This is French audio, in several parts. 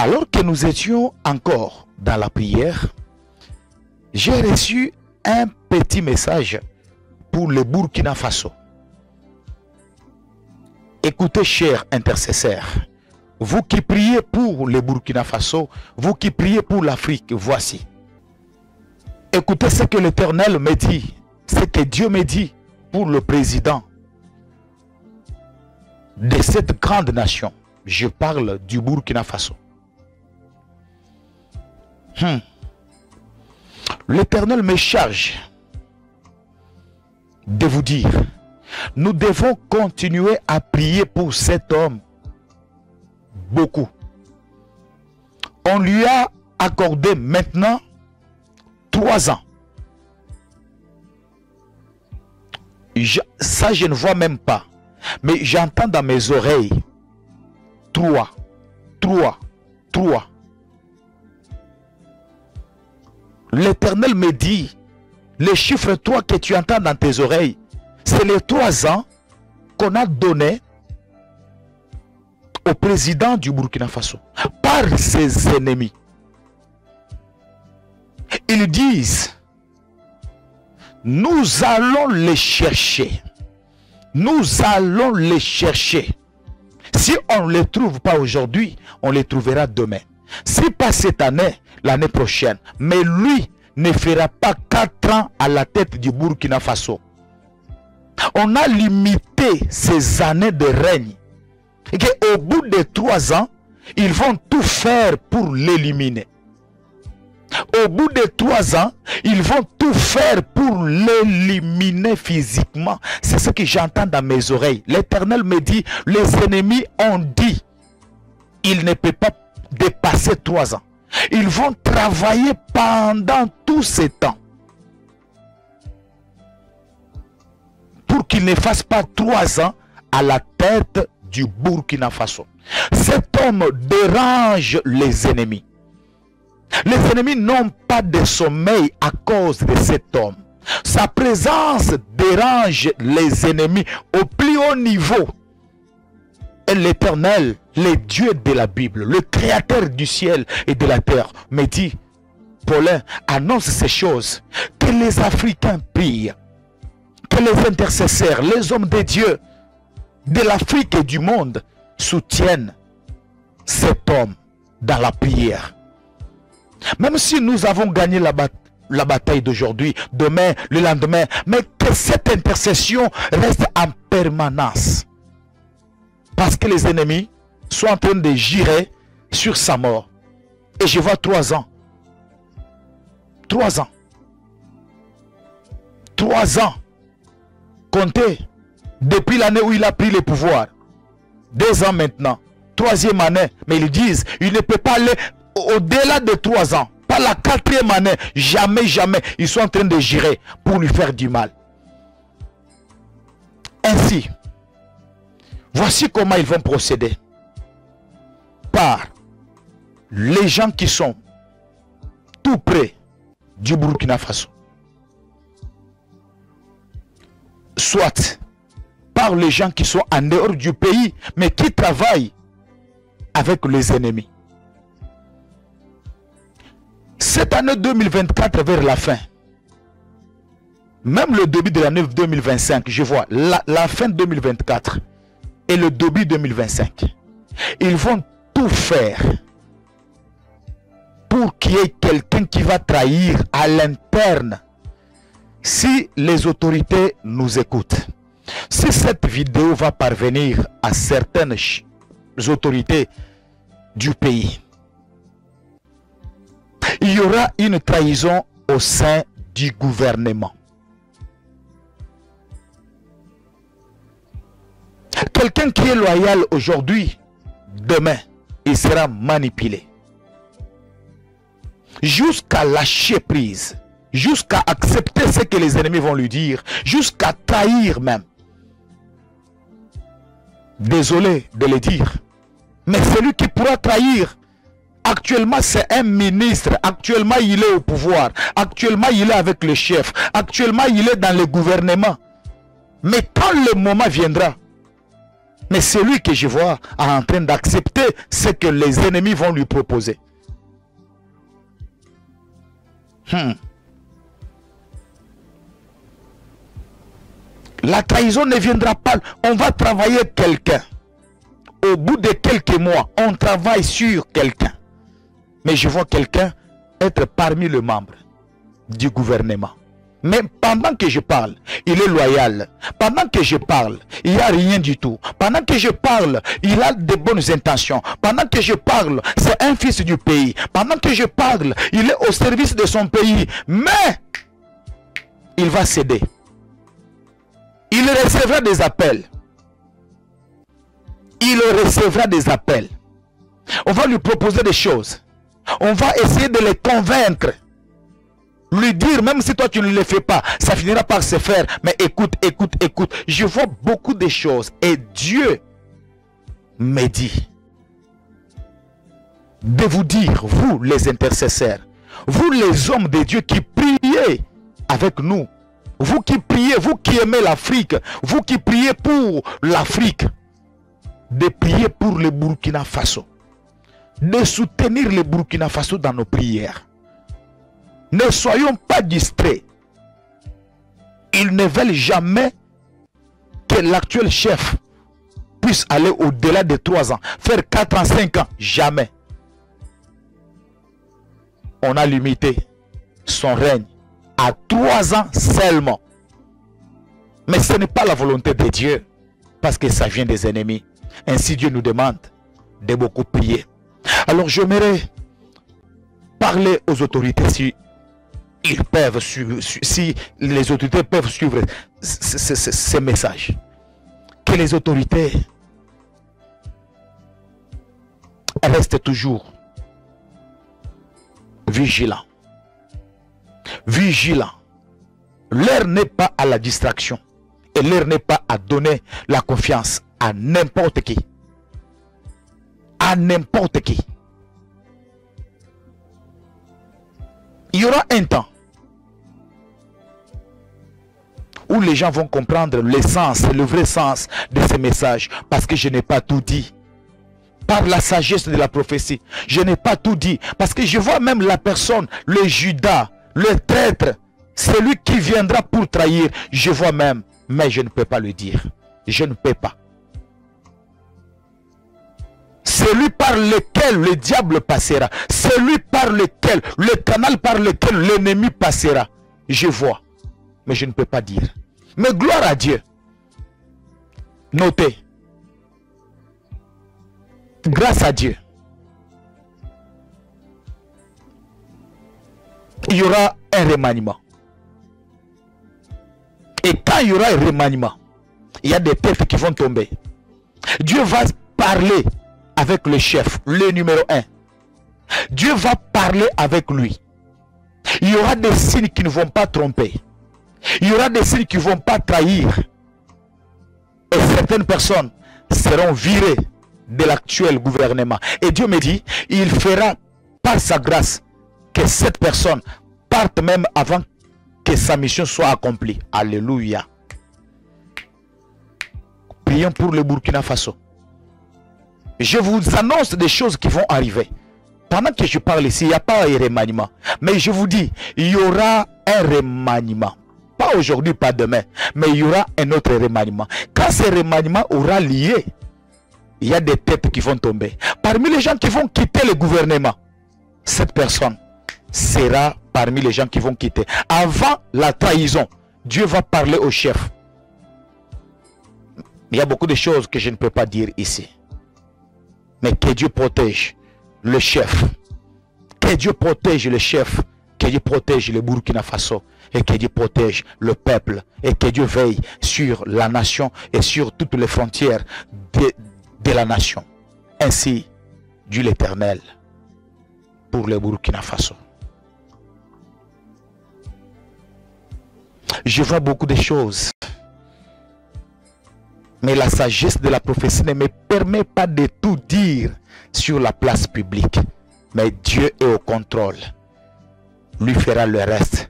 Alors que nous étions encore dans la prière, j'ai reçu un petit message pour le Burkina Faso. Écoutez, chers intercesseurs, vous qui priez pour le Burkina Faso, vous qui priez pour l'Afrique, voici. Écoutez ce que l'Éternel me dit, ce que Dieu me dit pour le président de cette grande nation. Je parle du Burkina Faso. L'Éternel me charge de vous dire, nous devons continuer à prier pour cet homme beaucoup. On lui a accordé maintenant 3 ans. Ça, je ne vois même pas. Mais j'entends dans mes oreilles 3. L'Éternel me dit, le chiffre 3 que tu entends dans tes oreilles, c'est les 3 ans qu'on a donné au président du Burkina Faso par ses ennemis. Ils disent, nous allons les chercher. Nous allons les chercher. Si on ne les trouve pas aujourd'hui, on les trouvera demain. Si pas cette année, l'année prochaine. Mais lui ne fera pas 4 ans à la tête du Burkina Faso. On a limité ces années de règne. Et qu'au bout de 3 ans, ils vont tout faire pour l'éliminer. Au bout de 3 ans, ils vont tout faire pour l'éliminer physiquement. C'est ce que j'entends dans mes oreilles. L'Éternel me dit, les ennemis ont dit, il ne peut pas dépasser 3 ans. Ils vont travailler pendant tout ce temps pour qu'il ne fasse pas 3 ans à la tête du Burkina Faso. Cet homme dérange les ennemis. Les ennemis n'ont pas de sommeil à cause de cet homme. Sa présence dérange les ennemis au plus haut niveau. Et l'Éternel, le Dieu de la Bible, le créateur du ciel et de la terre, me dit, Paulin, annonce ces choses, que les Africains prient, que les intercesseurs, les hommes de Dieu de l'Afrique et du monde soutiennent cet homme dans la prière. Même si nous avons gagné la bataille d'aujourd'hui, demain, le lendemain, mais que cette intercession reste en permanence. Parce que les ennemis sont en train de girer sur sa mort. Et je vois 3 ans. 3 ans. 3 ans. Comptez. Depuis l'année où il a pris le pouvoir. 2 ans maintenant. 3e année. Mais ils disent, il ne peut pas aller au-delà de 3 ans. Pas la 4e année. Jamais, jamais. Ils sont en train de girer pour lui faire du mal. Ainsi, voici comment ils vont procéder. Par les gens qui sont tout près du Burkina Faso. Soit par les gens qui sont en dehors du pays, mais qui travaillent avec les ennemis. Cette année 2024 vers la fin, même le début de l'année 2025, je vois la fin 2024 et le début 2025, ils vont tout faire pour qu'il y ait quelqu'un qui va trahir à l'interne. Si les autorités nous écoutent, si cette vidéo va parvenir à certaines autorités du pays, il y aura une trahison au sein du gouvernement. Quelqu'un qui est loyal aujourd'hui, demain, il sera manipulé. Jusqu'à lâcher prise, jusqu'à accepter ce que les ennemis vont lui dire, jusqu'à trahir même. Désolé de le dire, mais celui qui pourra trahir, actuellement c'est un ministre, actuellement il est au pouvoir, actuellement il est avec le chef, actuellement il est dans le gouvernement. Mais quand le moment viendra, Mais celui que je vois en train d'accepter ce que les ennemis vont lui proposer. La trahison ne viendra pas. On va travailler quelqu'un. Au bout de quelques mois, on travaille sur quelqu'un. Mais je vois quelqu'un être parmi les membres du gouvernement. Mais pendant que je parle, il est loyal. Pendant que je parle, il n'y a rien du tout. Pendant que je parle, il a de bonnes intentions. Pendant que je parle, c'est un fils du pays. Pendant que je parle, il est au service de son pays. Mais, il va céder. Il recevra des appels. Il recevra des appels. On va lui proposer des choses. On va essayer de les convaincre. Lui dire, même si toi tu ne le fais pas, ça finira par se faire. Mais écoute, écoute, écoute. Je vois beaucoup de choses. Et Dieu me dit de vous dire, vous les intercesseurs, vous les hommes de Dieu qui priez avec nous, vous qui priez, vous qui aimez l'Afrique, vous qui priez pour l'Afrique, de prier pour le Burkina Faso, de soutenir le Burkina Faso dans nos prières. Ne soyons pas distraits. Ils ne veulent jamais que l'actuel chef puisse aller au-delà de 3 ans, faire 4 ans, 5 ans, jamais. On a limité son règne à 3 ans seulement. Mais ce n'est pas la volonté de Dieu, parce que ça vient des ennemis. Ainsi Dieu nous demande de beaucoup prier. Alors j'aimerais parler aux autorités si ils peuvent suivre, si les autorités peuvent suivre ces messages. Que les autorités restent toujours vigilants. Vigilants. L'heure n'est pas à la distraction. Et l'heure n'est pas à donner la confiance à n'importe qui. À n'importe qui. Il y aura un temps où les gens vont comprendre l'essence, le vrai sens de ces messages. Parce que je n'ai pas tout dit. Par la sagesse de la prophétie. Je n'ai pas tout dit. Parce que je vois même la personne, le Judas, le traître, celui qui viendra pour trahir. Je vois même, mais je ne peux pas le dire. Je ne peux pas. Celui par lequel le diable passera. Celui par lequel, le canal par lequel l'ennemi passera. Je vois. Mais je ne peux pas dire. Mais gloire à Dieu. Notez. Grâce à Dieu. Il y aura un remaniement. Et quand il y aura un remaniement, il y a des têtes qui vont tomber. Dieu va parler avec le chef, le numéro 1. Dieu va parler avec lui. Il y aura des signes qui ne vont pas tromper. Il y aura des signes qui ne vont pas trahir. Et certaines personnes seront virées de l'actuel gouvernement. Et Dieu me dit, il fera par sa grâce que cette personne parte même avant que sa mission soit accomplie. Alléluia. Prions pour le Burkina Faso. Je vous annonce des choses qui vont arriver. Pendant que je parle ici, il n'y a pas un remaniement. Mais je vous dis, il y aura un remaniement. Pas aujourd'hui, pas demain. Mais il y aura un autre remaniement. Quand ce remaniement aura lieu, il y a des têtes qui vont tomber. Parmi les gens qui vont quitter le gouvernement, cette personne sera parmi les gens qui vont quitter. Avant la trahison, Dieu va parler au chef. Il y a beaucoup de choses que je ne peux pas dire ici. Mais que Dieu protège le chef. Que Dieu protège le chef. Que Dieu protège le Burkina Faso. Et que Dieu protège le peuple. Et que Dieu veille sur la nation et sur toutes les frontières de la nation. Ainsi, Dieu l'Éternel pour le Burkina Faso. Je vois beaucoup de choses. Mais la sagesse de la prophétie ne me permet pas de tout dire sur la place publique. Mais Dieu est au contrôle. Lui fera le reste.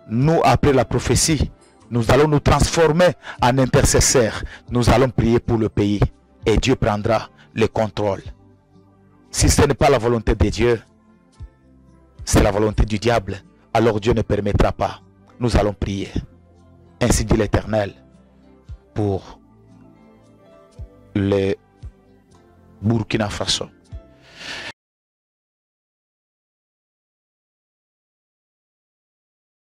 Nous, après la prophétie, nous allons nous transformer en intercesseurs. Nous allons prier pour le pays. et Dieu prendra le contrôle. Si ce n'est pas la volonté de Dieu, c'est la volonté du diable, alors Dieu ne permettra pas. Nous allons prier. Ainsi dit l'Éternel pour le Burkina Faso.